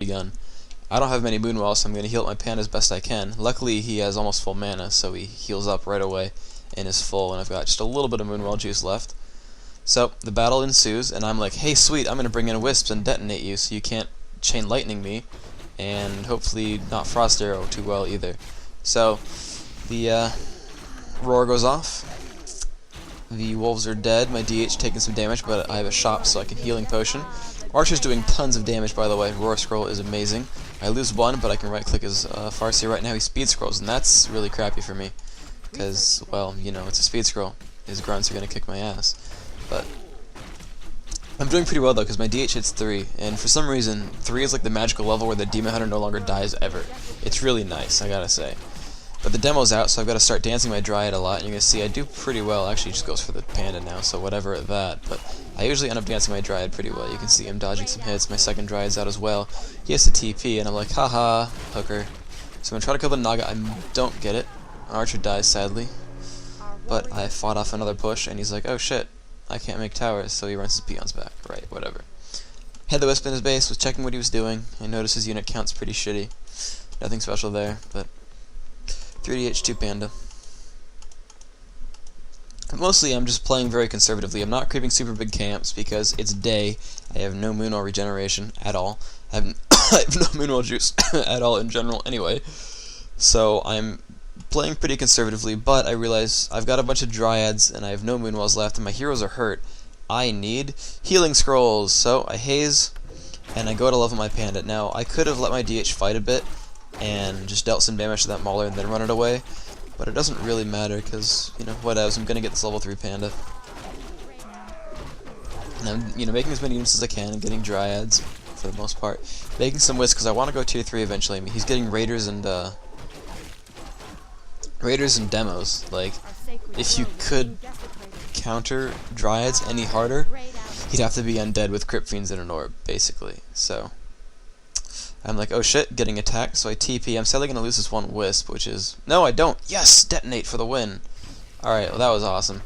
begun. I don't have many Moonwells, so I'm going to heal up my panda as best I can. Luckily, he has almost full mana, so he heals up right away and is full, and I've got just a little bit of Moonwell juice left. So, the battle ensues, and I'm like, hey, sweet, I'm going to bring in Wisps and detonate you so you can't chain lightning me, and hopefully not Frost Arrow too well either. So, the roar goes off. The wolves are dead. My DH taking some damage, but I have a shop, so I can healing potion. Archer's doing tons of damage, by the way. Roar Scroll is amazing. I lose one, but I can right-click his Farseer right now. He speed scrolls, and that's really crappy for me. Because, well, you know, it's a speed scroll. His grunts are going to kick my ass. But I'm doing pretty well, though, because my DH hits 3. And for some reason, 3 is like the magical level where the Demon Hunter no longer dies ever. It's really nice, I gotta say. But the demo's out, so I've got to start dancing my Dryad a lot, and you're going to see I do pretty well. Actually, it just goes for the Panda now, so whatever at that. But I usually end up dancing my Dryad pretty well. You can see him dodging some hits. My second Dryad's out as well. He has to TP, and I'm like, haha, hooker. So I'm going to try to kill the Naga. I don't get it. Archer dies, sadly. But I fought off another push, and he's like, oh shit, I can't make towers, so he runs his peons back. Right, whatever. Had the Wisp in his base, was checking what he was doing. I noticed his unit count's pretty shitty. Nothing special there, but 3DH 2 Panda. Mostly I'm just playing very conservatively. I'm not creeping super big camps because it's day. I have no Moonwell regeneration at all. I have no Moonwell juice at all in general anyway. So I'm playing pretty conservatively, but I realize I've got a bunch of Dryads and I have no Moonwells left and my heroes are hurt. I need healing scrolls. So I haze and I go to level my Panda. Now I could have let my DH fight a bit and just dealt some damage to that Mauler and then run it away, but it doesn't really matter because, you know, whatevs, I'm gonna get this level 3 Panda. And I'm, you know, making as many units as I can and getting Dryads for the most part. Making some Wisps because I want to go tier 3 eventually. I mean, he's getting Raiders and demos. Like, if you could counter Dryads any harder, he'd have to be undead with Crypt Fiends and an Orb, basically. So I'm like, oh shit, getting attacked, so I TP. I'm sadly going to lose this one Wisp, which is... No, I don't! Yes! Detonate for the win! Alright, well that was awesome.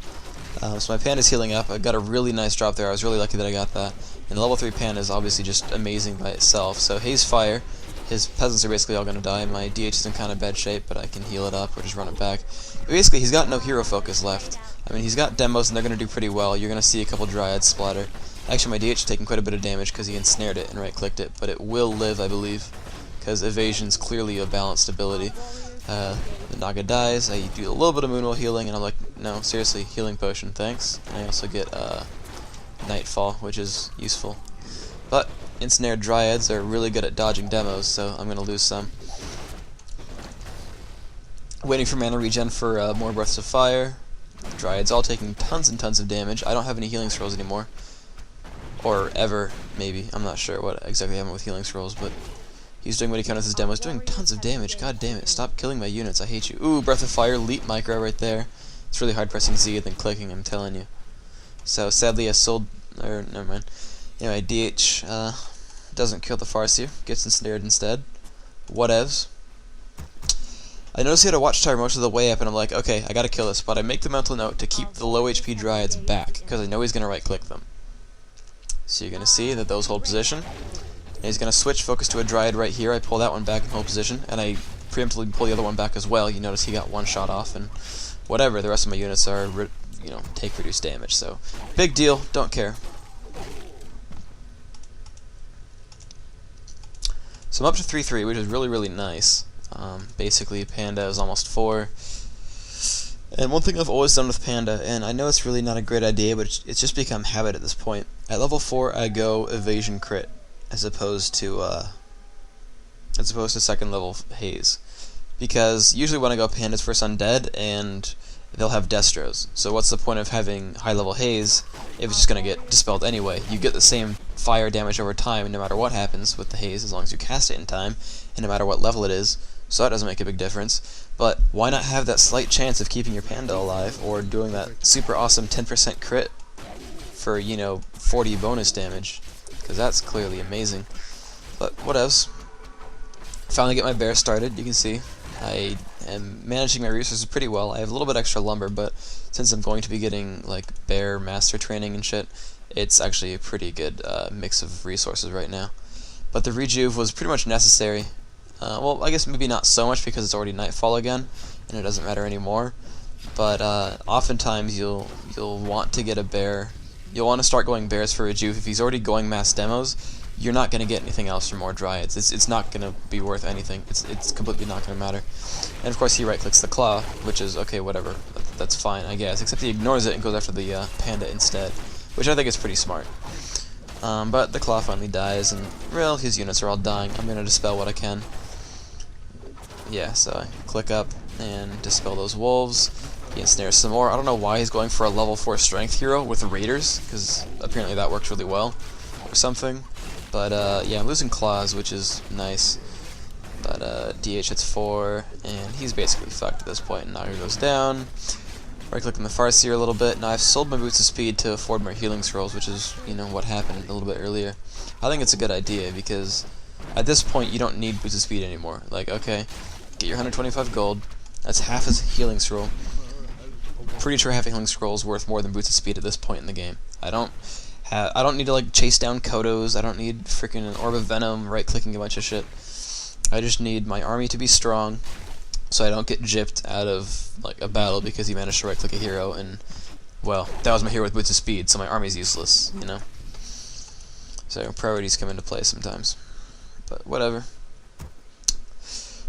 So my Panda's healing up. I got a really nice drop there. I was really lucky that I got that. And the level 3 Panda is obviously just amazing by itself. So Haze Fire. His peasants are basically all going to die. My DH is in kind of bad shape, but I can heal it up or just run it back. But basically, he's got no hero focus left. I mean, he's got demos, and they're going to do pretty well. You're going to see a couple Dryads splatter. Actually, my DH is taking quite a bit of damage because he ensnared it and right-clicked it, but it will live, I believe, because evasion's clearly a balanced ability. The Naga dies, I do a little bit of Moonwell healing, and I'm like, no, seriously, healing potion, thanks. And I also get Nightfall, which is useful. But ensnared Dryads are really good at dodging demos, so I'm going to lose some. Waiting for mana regen for more Breaths of Fire. Dryads all taking tons and tons of damage. I don't have any healing scrolls anymore. Or ever, maybe. I'm not sure what exactly happened with healing scrolls, but he's doing what he can with his demos. Doing tons of damage. God damn it. Stop killing my units. I hate you. Ooh, Breath of Fire, Leap Micro right there. It's really hard pressing Z and then clicking, I'm telling you. So, sadly, I sold... or, never mind. Anyway, DH doesn't kill the Farseer. Gets ensnared instead. Whatevs. I noticed he had a watchtower most of the way up, and I'm like, okay, I gotta kill this. But I make the mental note to keep the low HP Dryads back, because I know he's gonna right-click them. So you're going to see that those hold position. And he's going to switch focus to a Dryad right here. I pull that one back and hold position, and I preemptively pull the other one back as well. You notice he got one shot off, and whatever, the rest of my units are, you know, take reduced damage. So, big deal, don't care. So I'm up to 3-3, which is really, really nice. Basically, Panda is almost 4. And one thing I've always done with Panda, and I know it's really not a great idea, but it's just become habit at this point. At level 4, I go evasion crit, as opposed to second level haze, because usually when I go Panda, it's first undead, and they'll have Destros. So what's the point of having high level haze if it's just gonna get dispelled anyway? You get the same fire damage over time, no matter what happens with the haze, as long as you cast it in time, and no matter what level it is. So that doesn't make a big difference. But why not have that slight chance of keeping your Panda alive, or doing that super awesome 10% crit for, you know, 40 bonus damage? Because that's clearly amazing. But what else? Finally get my bear started. You can see I am managing my resources pretty well. I have a little bit extra lumber, but since I'm going to be getting like bear master training and shit, it's actually a pretty good mix of resources right now. but the rejuve was pretty much necessary. Well, I guess maybe not so much because it's already nightfall again, and it doesn't matter anymore. But oftentimes you'll want to get a bear. You'll want to start going bears for rejuve. If he's already going mass demos, you're not going to get anything else from more dryads. It's not going to be worth anything. It's completely not going to matter. And of course he right-clicks the claw, which is okay, whatever. That's fine, I guess. Except he ignores it and goes after the panda instead, which I think is pretty smart. But the claw finally dies, and well, his units are all dying. I'm going to dispel what I can. Yeah, so I click up and dispel those wolves. He ensnares some more. I don't know why he's going for a level 4 strength hero with raiders, because apparently that works really well, or something. But yeah, I'm losing claws, which is nice. But DH hits 4, and he's basically fucked at this point. Naga goes down. Right click on the Farseer a little bit. Now I've sold my boots of speed to afford more healing scrolls, which is, you know, what happened a little bit earlier. I think it's a good idea because at this point you don't need boots of speed anymore. Like, okay, get your 125 gold. That's half his healing scroll. Pretty sure half a healing scroll is worth more than boots of speed at this point in the game. I don't need to like chase down Kodos. I don't need freaking an orb of venom, right clicking a bunch of shit. I just need my army to be strong, so I don't get gypped out of like a battle because he managed to right click a hero, and well, that was my hero with boots of speed, so my army's useless, you know. So priorities come into play sometimes, but whatever.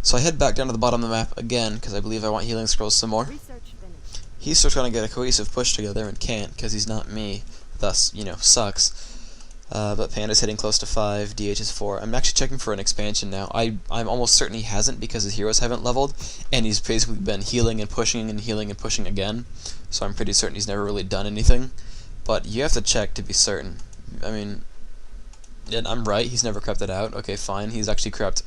So I head back down to the bottom of the map again because I believe I want healing scrolls some more. He's still trying to get a cohesive push together and can't because he's not me, thus, you know, sucks. But Panda's hitting close to 5, DH is 4. I'm actually checking for an expansion now. I'm almost certain he hasn't because his heroes haven't leveled, and he's basically been healing and pushing again. So I'm pretty certain he's never really done anything. But you have to check to be certain. I mean, yeah, I'm right, he's never crept it out. Okay, fine, he's actually crept